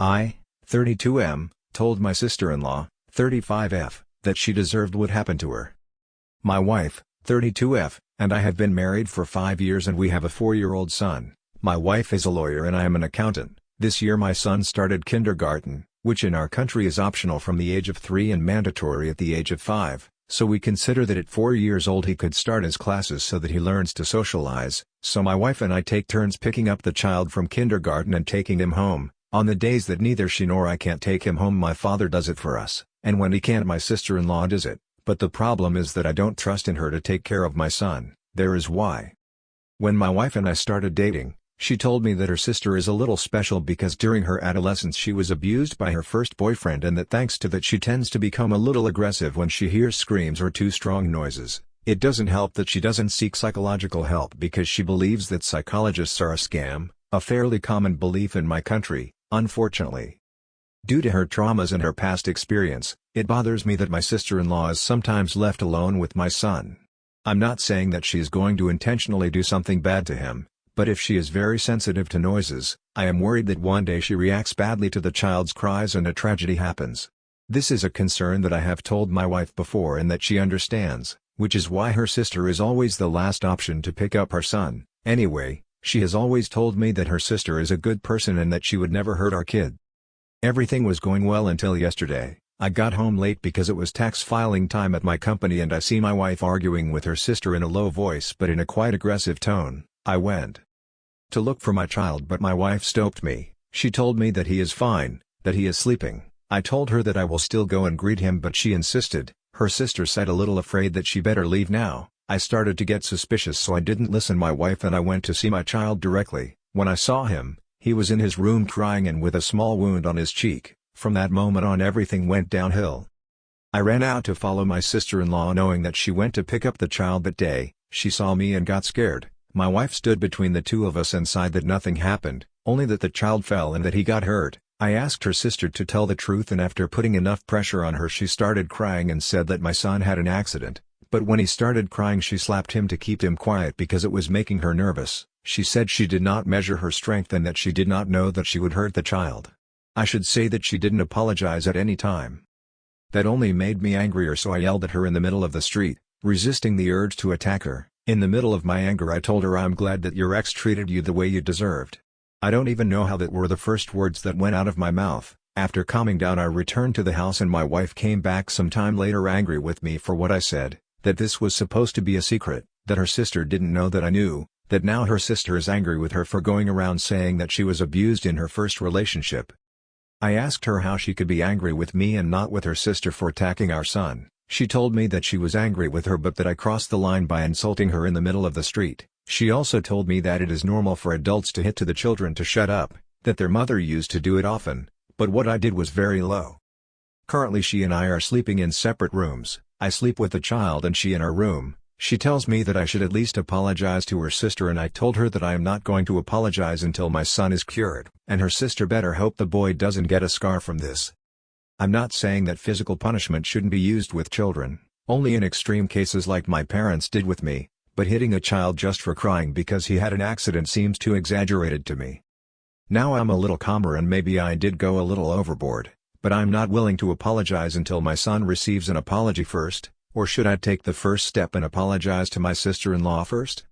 I, 32M, told my sister-in-law, 35F, that she deserved what happened to her. My wife, 32F, and I have been married for 5 years and we have a 4-year-old son. My wife is a lawyer and I am an accountant. This year my son started kindergarten, which in our country is optional from the age of 3 and mandatory at the age of 5, so we consider that at 4 years old he could start his classes so that he learns to socialize. So my wife and I take turns picking up the child from kindergarten and taking him home. On the days that neither she nor I can't take him home, my father does it for us, and when he can't, my sister-in-law does it. But the problem is that I don't trust in her to take care of my son. There is why. When my wife and I started dating, she told me that her sister is a little special because during her adolescence she was abused by her first boyfriend, and that thanks to that she tends to become a little aggressive when she hears screams or too strong noises. It doesn't help that she doesn't seek psychological help because she believes that psychologists are a scam, a fairly common belief in my country, unfortunately. Due to her traumas and her past experience, it bothers me that my sister-in-law is sometimes left alone with my son. I'm not saying that she is going to intentionally do something bad to him, but if she is very sensitive to noises, I am worried that one day she reacts badly to the child's cries and a tragedy happens. This is a concern that I have told my wife before and that she understands, which is why her sister is always the last option to pick up our son. Anyway, she has always told me that her sister is a good person and that she would never hurt our kid. Everything was going well until yesterday. I got home late because it was tax filing time at my company and I see my wife arguing with her sister in a low voice but in a quite aggressive tone. I went to look for my child but my wife stopped me. She told me that he is fine, that he is sleeping. I told her that I will still go and greet him but she insisted. Her sister said a little afraid that she better leave now. I started to get suspicious so I didn't listen my wife and I went to see my child directly. When I saw him, he was in his room crying and with a small wound on his cheek. From that moment on everything went downhill. I ran out to follow my sister-in-law knowing that she went to pick up the child that day. She saw me and got scared. My wife stood between the two of us and sighed that nothing happened, only that the child fell and that he got hurt. I asked her sister to tell the truth and after putting enough pressure on her she started crying and said that my son had an accident, but when he started crying she slapped him to keep him quiet because it was making her nervous. She said she did not measure her strength and that she did not know that she would hurt the child. I should say that she didn't apologize at any time. That only made me angrier so I yelled at her in the middle of the street, resisting the urge to attack her. In the middle of my anger I told her I'm glad that your ex treated you the way you deserved. I don't even know how that were the first words that went out of my mouth. After calming down I returned to the house and my wife came back some time later angry with me for what I said, that this was supposed to be a secret, that her sister didn't know that I knew, that now her sister is angry with her for going around saying that she was abused in her first relationship. I asked her how she could be angry with me and not with her sister for attacking our son. She told me that she was angry with her but that I crossed the line by insulting her in the middle of the street. She also told me that it is normal for adults to hit to the children to shut up, that their mother used to do it often, but what I did was very low. Currently she and I are sleeping in separate rooms. I sleep with the child and she in her room. She tells me that I should at least apologize to her sister and I told her that I am not going to apologize until my son is cured. And her sister better hope the boy doesn't get a scar from this. I'm not saying that physical punishment shouldn't be used with children, only in extreme cases like my parents did with me, but hitting a child just for crying because he had an accident seems too exaggerated to me. Now I'm a little calmer and maybe I did go a little overboard, but I'm not willing to apologize until my son receives an apology first, or should I take the first step and apologize to my sister-in-law first?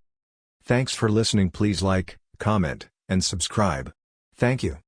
Thanks for listening. Please like, comment, and subscribe. Thank you.